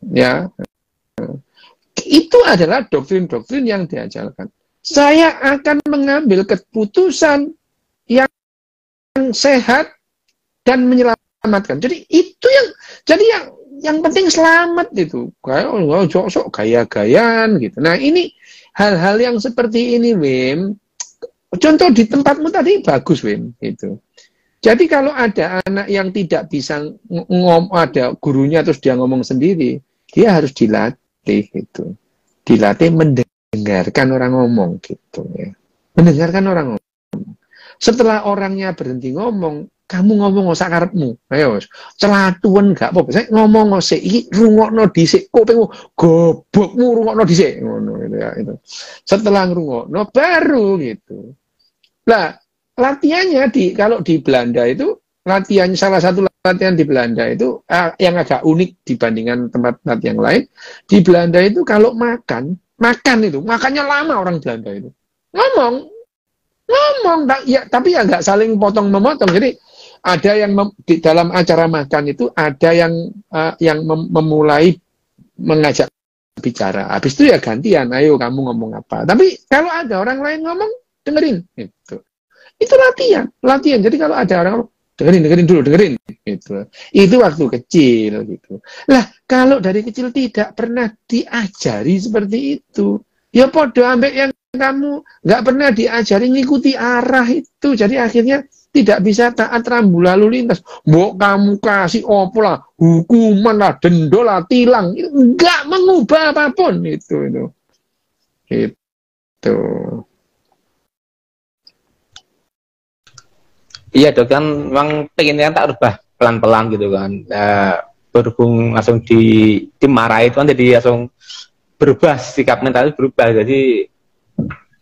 Ya. Itu adalah doktrin-doktrin yang diajarkan. Saya akan mengambil keputusan yang sehat dan menyelamatkan menyelamatkan. Jadi itu yang penting selamat itu. Kayak sok gaya-gayaan gitu. Nah, ini hal-hal yang seperti ini, Wim. Contoh di tempatmu tadi bagus, Wim, itu. Jadi kalau ada anak yang tidak bisa ada gurunya terus dia ngomong sendiri, dia harus dilatih gitu. Dilatih mendengarkan orang ngomong gitu ya. Mendengarkan orang ngomong. Setelah orangnya berhenti ngomong, kamu ngomong sak karepmu. Ayo, celatuan gak apa-apa. Saya ngomong sik iki rungokno dhisik, kupingmu gobokmu rungokno dhisik ngono gitu ya itu. Setelah ngrungokno baru gitu. Lah, latihannya kalau di Belanda itu salah satu latihan di Belanda itu yang agak unik dibandingkan tempat-tempat yang lain. Di Belanda itu kalau makannya lama orang Belanda itu. Ngomong ya, tapi ya nggak saling potong memotong. Jadi ada yang di dalam acara makan itu ada yang memulai mengajak bicara. Habis itu ya gantian, ayo kamu ngomong apa. Tapi kalau ada orang lain ngomong, dengerin gitu. Itu latihan. Jadi kalau ada orang dengerin dulu, gitu. Itu waktu kecil gitu. Lah, kalau dari kecil tidak pernah diajari seperti itu, ya podo ambek yang kamu nggak pernah diajari ngikuti arah itu. Jadi akhirnya tidak bisa taat rambu lalu lintas. Mbok kamu kasih opo lah, hukuman lah, denda lah, tilang. Itu nggak mengubah apapun itu. Itu. Iya dok, kan memang pengennya tak rubah pelan-pelan gitu kan. Berhubung langsung dimarahi itu kan jadi langsung berubah, sikap mental berubah, jadi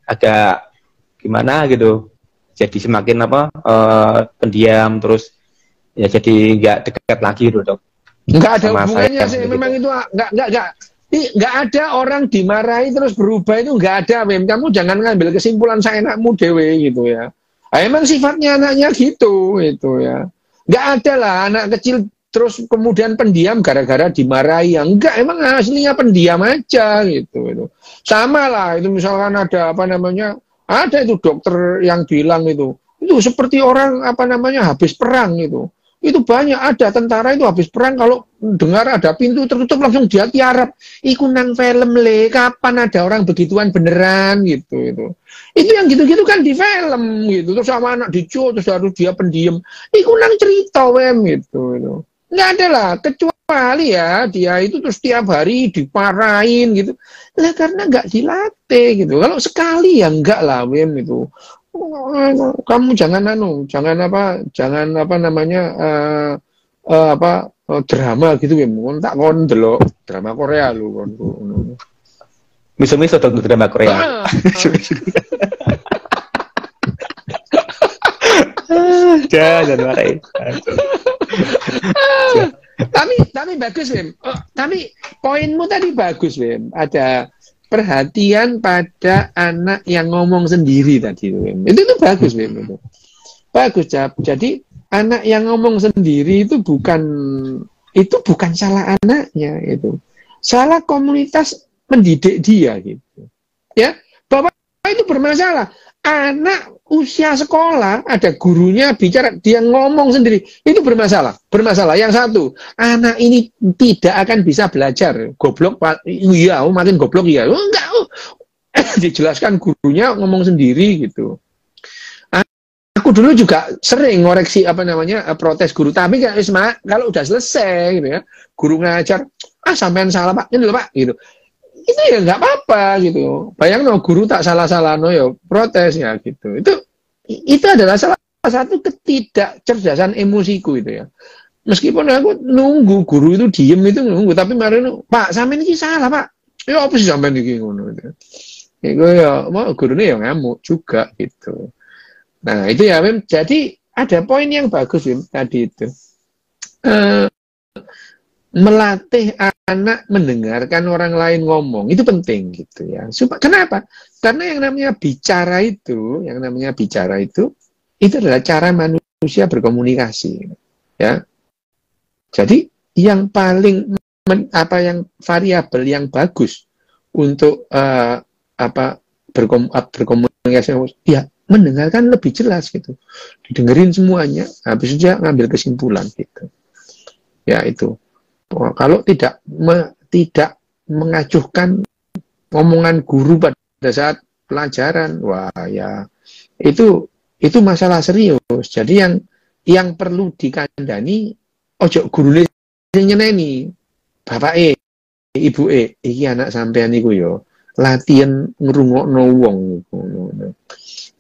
agak gimana gitu. Jadi semakin pendiam, terus ya jadi nggak dekat lagi gitu dok. Nggak ada hubungannya sih, gitu. Memang itu nggak ada orang dimarahi terus berubah, itu nggak ada, Mem. Kamu jangan ngambil kesimpulan seenakmu dewe gitu ya. Emang sifatnya anaknya gitu ya. Nggak ada lah anak kecil terus kemudian pendiam gara-gara dimarahi. Ya enggak, emang aslinya pendiam aja gitu. Sama lah itu, misalkan ada ada itu dokter yang bilang itu seperti orang habis perang itu. Itu banyak, ada tentara itu habis perang kalau dengar ada pintu tertutup langsung dia tiarap. Iku nang film kapan ada orang begituan beneran gitu itu. Itu yang gitu-gitu kan di film gitu. Terus sama anak diculik terus harus dia pendiam. Iku nang cerita gitu itu. Nggak ada lah, kecuali ya dia itu terus tiap hari diparahin gitu. Lah karena nggak dilatih gitu. Kalau sekali ya enggak lah itu. Kamu jangan drama gitu ya, tak kon delok drama Korea lu kon. Miso-miso dong drama Korea. Jangan marahin. Tapi bagus, Wim. Tapi poinmu tadi bagus, Wim. Ada perhatian pada anak yang ngomong sendiri tadi, Wim. Itu bagus, Wim. Itu bagus, Cap. Jadi anak yang ngomong sendiri itu bukan salah anaknya, itu salah komunitas mendidik dia gitu. Ya, Bapak itu bermasalah. Anak usia sekolah ada gurunya bicara, dia ngomong sendiri, itu bermasalah. Yang satu, anak ini tidak akan bisa belajar. Goblok, iya, makin goblok ya. Enggak, dijelaskan gurunya ngomong sendiri gitu. Aku dulu juga sering ngoreksi protes guru, tapi kalau udah selesai gitu ya, guru ngajar, sampean salah Pak, ini loh Pak gitu. Itu ya nggak apa-apa gitu. Bayangin guru tak salah-salah ya protes ya gitu. Itu adalah salah satu ketidakcerdasan emosiku itu ya. Meskipun aku nunggu guru itu diem itu nunggu, tapi mari Pak sampean ini salah Pak. Ya apa sih sampean iki ngono gitu. Iku ya mau gurune ya ngamuk juga gitu. Nah, itu ya Mem. Jadi ada poin yang bagus Mem tadi itu. Melatih anak mendengarkan orang lain ngomong itu penting gitu ya. Kenapa? Karena yang namanya bicara itu adalah cara manusia berkomunikasi ya. Jadi yang paling variabel yang bagus untuk berkomunikasi ya mendengarkan lebih jelas gitu. Didengerin semuanya, habis itu dia ngambil kesimpulan gitu. Ya itu. Kalau tidak mengacuhkan omongan guru pada saat pelajaran, wah ya itu masalah serius. Jadi yang perlu dikandani ojo gurune sing nyeneni. Bapake, ibuke, iki anak sampean iku yo latihan ngrungokno wong iku.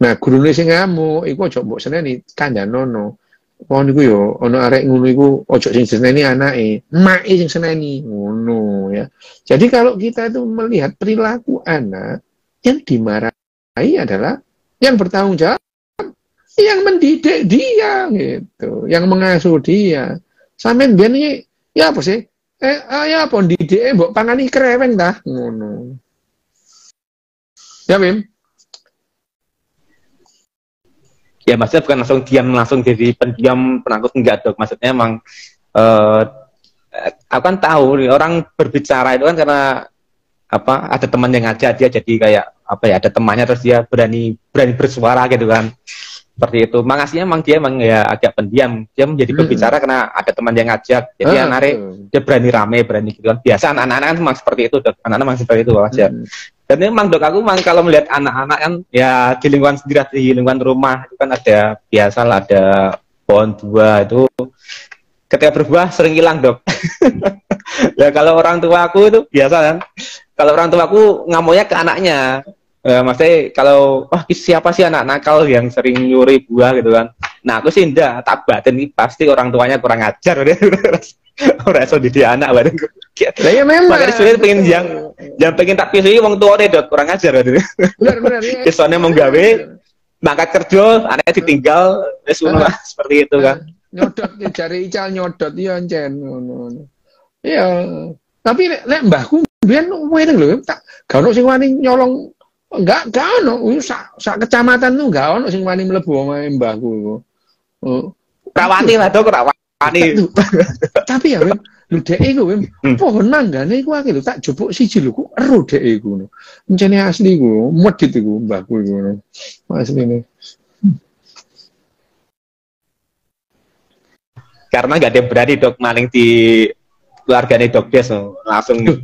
Nah, gurune sing ngamuk iku aja mbok seneni kandhanono. Wong niku yo ana arek ngono iku aja sing seneni anake, emak sing seneni ngono ya. Jadi kalau kita itu melihat perilaku anak, yang dimarahi adalah yang bertanggung jawab, yang mendidik dia gitu, yang mengasuh dia. Sampeyan biyen iki ya apa sih? Ya apa ndidike mbok pangani kreweng dah ngono. Ya, Bim. Ya, maksudnya bukan langsung jadi pendiam penakut, enggak dok. Maksudnya emang aku kan tahu orang berbicara itu kan karena apa, ada teman yang ngajak dia jadi kayak apa ya, ada temannya terus dia berani bersuara gitu kan. Seperti itu. Makasihnya emang dia ya agak pendiam. Dia menjadi berbicara karena ada teman yang ngajak. Jadi dia berani rame, berani gitu kan. Biasa anak-anak kan memang seperti itu dok. Anak-anak memang seperti itu wajar. Dan memang dok, aku memang kalau melihat anak-anak kan ya di lingkungan sendiri, di lingkungan rumah itu kan ada biasalah ada pohon buah itu ketika berbuah sering hilang dok. Ya kalau orang tua aku itu biasa kan, kalau orang tua aku ngamuknya ke anaknya. Maksudnya kalau siapa sih anak nakal yang sering nyuri buah gitu kan. Nah aku sih enggak, tak batin ini pasti orang tuanya kurang ajar. Orang so didik anak badan gue. Ya memang. Makanya sebenarnya pengen yang pengen tak pisui wong tua deh dok, kurang ajar gitu. Benar ya. Kesannya mau gawe, mangkat kerja, anaknya ditinggal, seperti itu kan. Nyodot cari ical nyodot ya encen ngono. Iya. Tapi lek mbahku mbiyen wene lho, tak gak ono sing wani nyolong. Enggak ono, sak kecamatan tuh enggak ono sing wani mlebu omahe mbahku iku. Rawani lah dok, rawani. Tapi ya Wim, lho dhek iku Wim, pohon manggane iku akeh lho, tak jupuk siji lho ku ero dhek iku. Mencene asli iku, medhit iku mbahku iku. Asline. Karena nggak ada yang berani dok maling di keluarganya dok Des langsung. Lho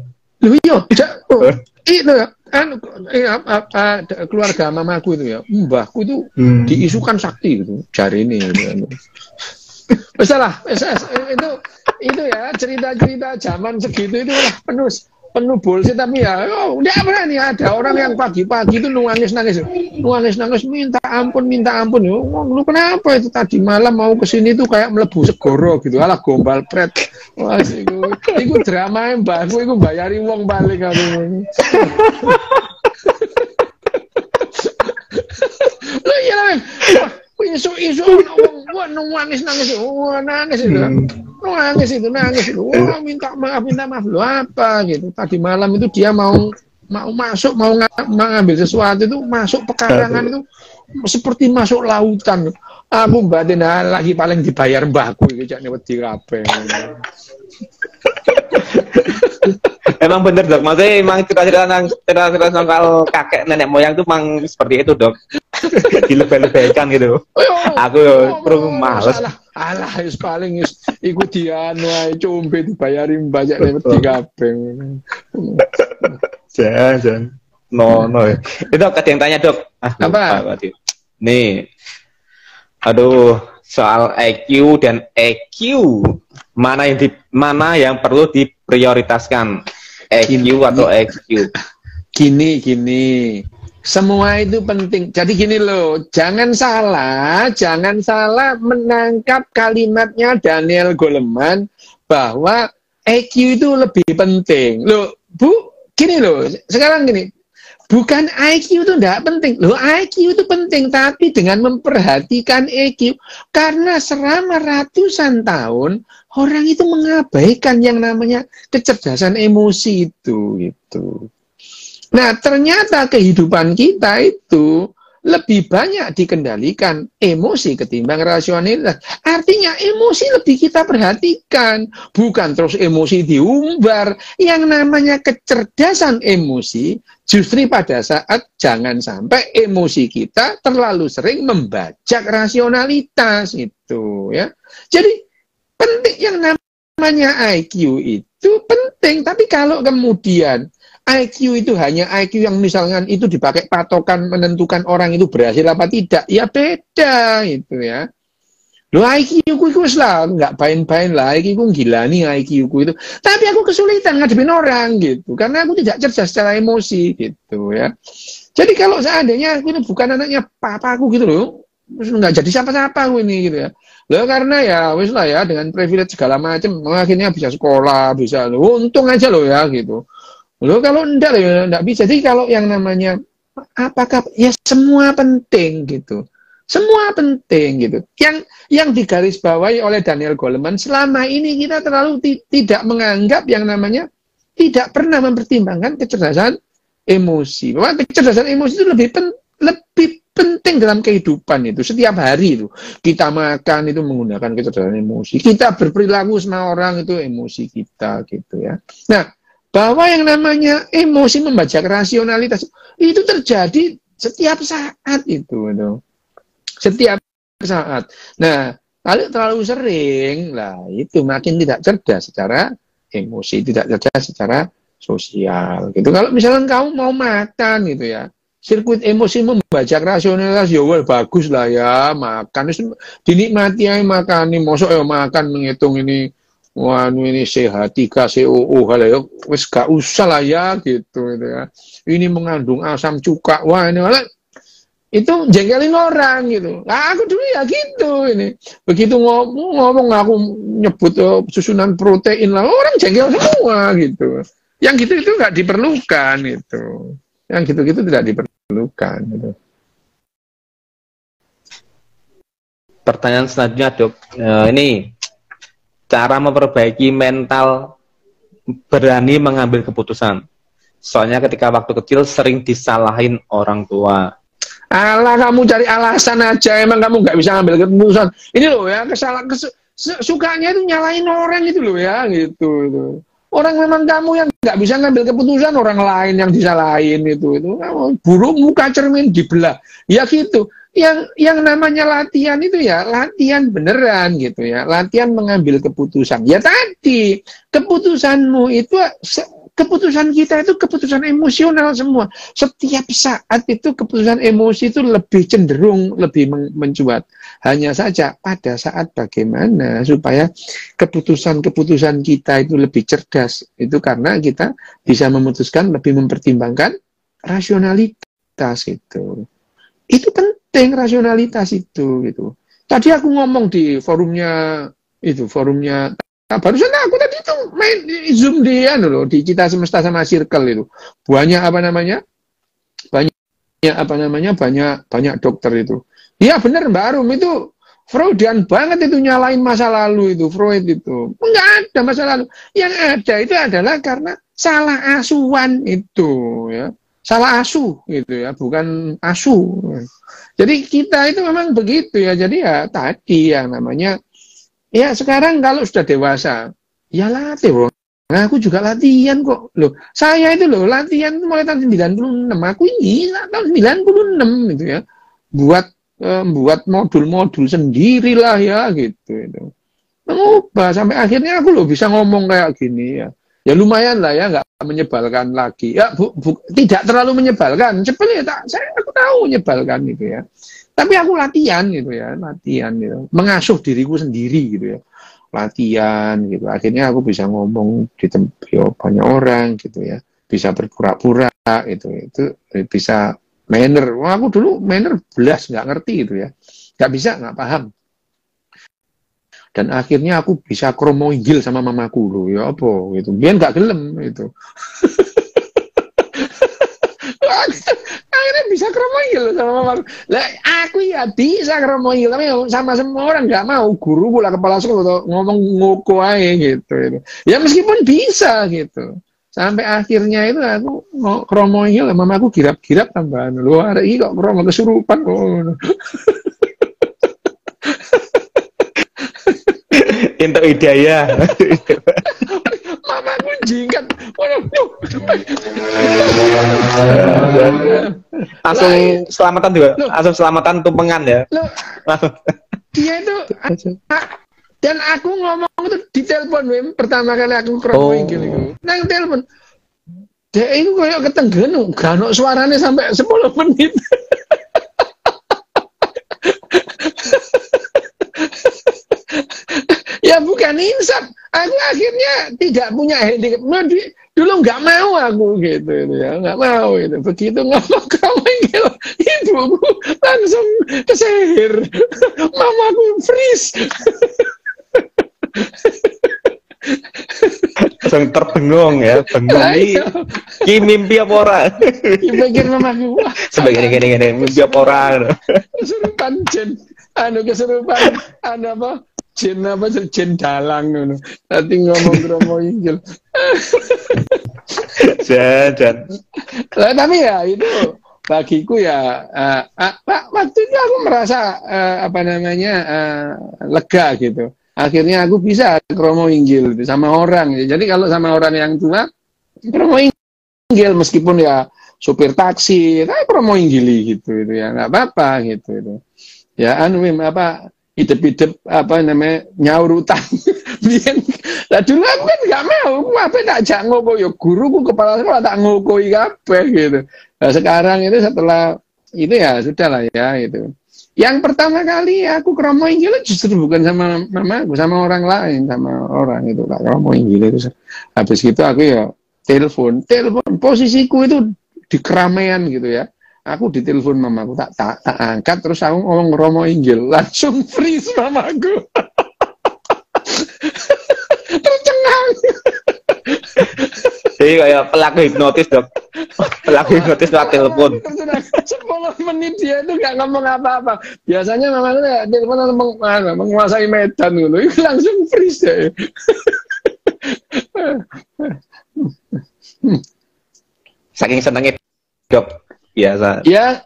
iya, itu kan keluarga mamaku itu ya, mbahku itu diisukan sakti gitu, jari ini gitu. Itu ya cerita-cerita zaman segitu itu lah penuh bullshit, tapi ya udah berani ada orang yang pagi-pagi itu nangis minta ampun ya. Lu kenapa itu tadi malam mau kesini tuh kayak melebu segoro gitu, alah gombal pret. Wah iku drama mbahku iku bayari wong balik aku. Lu iya lah isu nangis itu, wah minta maaf lu apa gitu. Tadi malam itu dia mau masuk mau ngambil sesuatu itu masuk pekarangan itu seperti masuk lautan. Aku batin lagi paling dibayar mbahku iki jak wedi kabeh. Emang bener dok, maksudnya emang cerita-cerita soal kakek nenek moyang itu emang seperti itu dok. Dilebih-lebihkan gitu. Aku males. Alah wis paling iku dianu ae combe dibayari mbajak wedi kabeh. Jangan. No. Itu ada yang tanya dok. Apa? Nih. Aduh, soal IQ dan EQ. Mana yang perlu diprioritaskan? EQ atau EQ? Gini. Semua itu penting. Jadi gini loh, jangan salah menangkap kalimatnya Daniel Goleman bahwa EQ itu lebih penting. Loh, Bu, gini loh, sekarang gini. Bukan IQ itu tidak penting. Loh, IQ itu penting, tapi dengan memperhatikan EQ. Karena selama ratusan tahun, orang itu mengabaikan yang namanya kecerdasan emosi itu. Gitu. Nah, ternyata kehidupan kita itu lebih banyak dikendalikan emosi ketimbang rasionalitas. Artinya emosi lebih kita perhatikan, bukan terus emosi diumbar. Yang namanya kecerdasan emosi justru pada saat jangan sampai emosi kita terlalu sering membajak rasionalitas itu ya. Jadi penting yang namanya IQ itu penting, tapi kalau kemudian IQ itu hanya IQ yang misalkan itu dipakai patokan menentukan orang itu berhasil apa tidak, ya beda itu ya. Lo IQ ku itu lah, nggak bain-bain lah, IQ ku gila nih IQ ku itu. Tapi aku kesulitan ngadepin orang gitu, karena aku tidak cerdas secara emosi gitu ya. Jadi kalau seandainya aku ini bukan anaknya papaku gitu loh, nggak jadi siapa-siapa aku ini gitu ya. Loh karena ya wis lah ya dengan privilege segala macam, akhirnya bisa sekolah, bisa loh, untung aja loh ya gitu. Loh kalau enggak ya enggak bisa. Jadi kalau yang namanya apakah ya semua penting gitu. Semua penting gitu. Yang digarisbawahi oleh Daniel Goleman, selama ini kita terlalu tidak menganggap yang namanya tidak pernah mempertimbangkan kecerdasan emosi. Bahwa kecerdasan emosi itu lebih penting dalam kehidupan itu. Setiap hari itu kita makan itu menggunakan kecerdasan emosi. Kita berperilaku sama orang itu emosi kita gitu ya. Nah, bahwa yang namanya emosi membajak rasionalitas itu terjadi setiap saat itu. Setiap saat. Nah, kalau terlalu sering, lah itu makin tidak cerdas secara emosi, tidak cerdas secara sosial. Gitu. Kalau misalnya kamu mau makan gitu ya, sirkuit emosi membajak rasionalitas, ya well, bagus lah ya makan, dinikmati aja makan, mosok ya makan menghitung ini. Wah, ini CH3, COO, ya, wis gak usah lah ya, gitu ya. Ini mengandung asam cuka, wah ini malah itu jengkelin orang gitu. Nah, aku dulu ya gitu ini. Begitu ngomong aku nyebut susunan protein lah, orang jengkel semua gitu. Yang gitu itu nggak diperlukan itu. Yang gitu-gitu tidak diperlukan gitu. Pertanyaan selanjutnya, Dok. Ini cara memperbaiki mental berani mengambil keputusan. Soalnya ketika waktu kecil sering disalahin orang tua. Alah, kamu cari alasan aja, emang kamu nggak bisa ngambil keputusan. Ini loh ya, sukanya itu nyalain orang itu loh ya, gitu. Orang memang kamu yang nggak bisa ngambil keputusan, orang lain yang disalahin itu. Buruk muka cermin dibelah, ya gitu. Yang namanya latihan itu ya latihan beneran gitu ya, latihan mengambil keputusan. Ya tadi keputusanmu itu, keputusan kita itu keputusan emosional semua. Setiap saat itu keputusan emosi itu lebih cenderung lebih mencuat. Hanya saja pada saat bagaimana supaya keputusan-keputusan kita itu lebih cerdas, itu karena kita bisa memutuskan lebih mempertimbangkan rasionalitas itu. Itu penting rasionalitas itu gitu. Tadi aku ngomong di forumnya nah, barusan aku tadi itu main Zoom dia loh di Cita Semesta sama Circle itu. Banyak banyak dokter itu. Iya benar Mbak Arum itu Freudian banget itu nyalain masa lalu itu Freud itu. Enggak ada masa lalu. Yang ada itu adalah karena salah asuhan itu ya. Salah asuh gitu ya, bukan asuh. Jadi kita itu memang begitu ya. Jadi ya tadi yang namanya ya sekarang kalau sudah dewasa, ya latih bro. Nah, aku juga latihan kok. Loh, saya itu loh latihan mulai tahun 96. Aku ini tahun 96 gitu ya. Buat modul-modul sendirilah ya gitu itu. Mengubah sampai akhirnya aku loh bisa ngomong kayak gini ya. Ya lumayan lah ya, nggak menyebalkan lagi. Ya tidak terlalu menyebalkan. Sebenarnya aku tahu menyebalkan gitu ya. Tapi aku latihan gitu ya, latihan gitu. Mengasuh diriku sendiri gitu ya. Latihan gitu. Akhirnya aku bisa ngomong di tempat banyak orang gitu ya. Bisa berpura-pura gitu. Itu bisa manner. Wah, aku dulu manner belas nggak ngerti gitu ya. Nggak bisa, nggak paham. Dan akhirnya aku bisa kromoinggil sama mamaku loh, ya apa gitu. Biar nggak gelem itu. Akhirnya bisa kromoinggil sama mamaku. Lah aku ya bisa kromoinggil, tapi sama semua orang nggak mau. Guru pula kepala sekolah ngomong ngoko aja gitu. Ya meskipun bisa gitu. Sampai akhirnya itu aku mau kromo ini, mama aku girap-girap tambahan. Lu hari ini kok kromo kesurupan. Oh. Untuk hidayah. Mama aku jingkat. Langsung selamatan juga. Langsung selamatan tumpengan ya. Dia itu dan aku ngomong itu di telepon pertama kali aku kromo ini. Nang telepon. Dia itu kayak ketenggenu, gak ono suaranya sampai 10 menit. Ya bukan insaf. Aku akhirnya tidak punya handicap. Dulu nggak mau aku gitu ya, nggak mau itu. Begitu ngomong kamu ibuku langsung kesehir, mamaku freeze. Langsung terbengong ya, bengong ini mimpi apa ora? Pikir mamaku wah, sebagai gini mimpi apa ora? Kesurupan jin, kesurupan apa? Jin dalang ngono. Nanti ngomong kromo inggil. Jajan. Tapi ya itu bagiku ya waktu itu aku merasa lega gitu. Akhirnya aku bisa kromo inggil sama orang. Jadi kalau sama orang yang tua kromo inggil meskipun ya supir taksi, kromo inggili gitu itu ya nggak apa-apa gitu itu. Ya hidup nyaur utang. Lah dulu aku kan nggak mau, apa tak jak ngoko ya guruku kepala sekolah tak ngokoi kabeh gitu. Nah, sekarang itu setelah itu ya sudah lah ya itu. Yang pertama kali aku kromo inggil justru bukan sama mamaku, sama orang lain, sama orang itu tak kromo inggil itu. Habis itu aku ya telepon posisiku itu di keramaian gitu ya. Aku ditelepon mamaku, tak angkat, terus aku ngomong kromo inggil, langsung freeze mamaku. Tercengang. Jadi kayak pelaku hipnotis dok. Pelaku hipnotis lewat telepon. 10 menit dia itu gak ngomong apa-apa. Biasanya mamaku ya telepon menguasai medan gitu, itu langsung freeze ya. Saking senengnya dok. Biasa. Ya,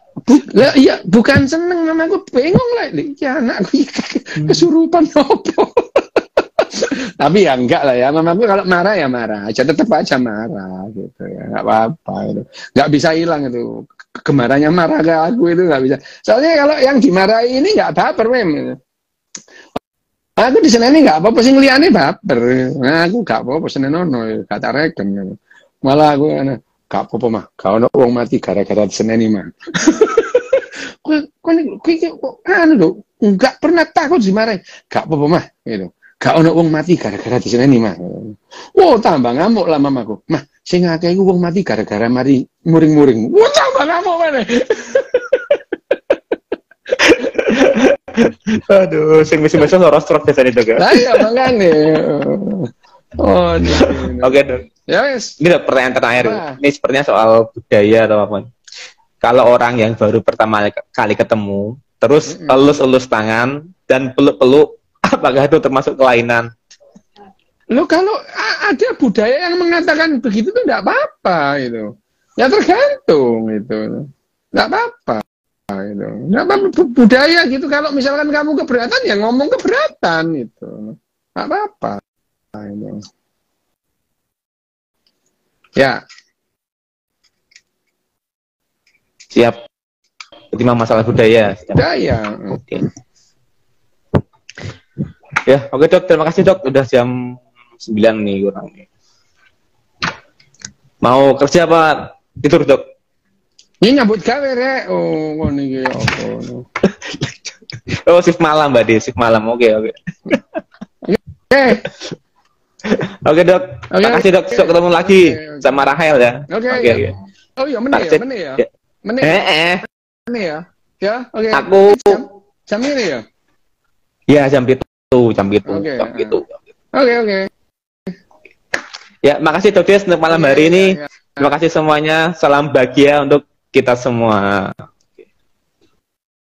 bukan seneng, mamaku bingung lah. Ya anakku kesurupan apa? Tapi ya enggak lah ya, mamaku kalau marah ya marah aja, tetap aja marah gitu ya, nggak apa-apa itu, nggak bisa hilang itu kemarahannya, marah ke aku itu nggak bisa. Soalnya kalau yang dimarahi ini nggak baper mem. Aku di sana ini nggak apa-apa sih ngeliane baper, nah aku nggak apa-apa senenono, kata reken, malah aku gak apa-apa mah, gak ada uang mati gara-gara diseneni mah. Enggak pernah takut dimarahin. Gak apa-apa mah, gitu. Gak ada uang mati gara-gara diseneni mah. Wow, tambah ngamuk lah mamaku. Mah, sing akeh iku wong mati gara-gara mari muring-muring. Wow, tambah ngamuk mana? Aduh, sing mesti-mesti sorot-sorot biasanya dok ya. Lah ya makane. Oh, oke dok. Ya wes. Ini dok, pertanyaan terakhir. Ini sepertinya soal budaya atau apa. Kalau orang yang baru pertama kali ketemu, terus elus-elus tangan dan peluk-peluk, apakah itu termasuk kelainan? Loh, kalau ada budaya yang mengatakan begitu tuh enggak apa-apa itu. Ya tergantung itu. Enggak apa-apa itu. Enggak apa-apa budaya gitu. Kalau misalkan kamu keberatan ya ngomong keberatan itu. Enggak apa-apa itu. Ya. Siap. Jadi masalah budaya. Budaya. Oke. Ya, oke dok. Terima kasih dok. Udah jam 9 nih kurang nih. Mau kerja apa tidur dok? Ini nyambut gawe rek. Oh, ngono iki apa. Oh, shift malam Mbak Di, shift malam. Oke. Oke. Oke dok. Terima kasih dok. Besok ketemu lagi sama Rahel ya. Oke. Oh iya, meneh ya. Meneh. Meneh ya. Ya, oke. Aku jam ini ya? Ya, jam itu. Oke. Ya, makasih Dok Des untuk malam hari ini. Terima kasih semuanya. Salam bahagia untuk kita semua.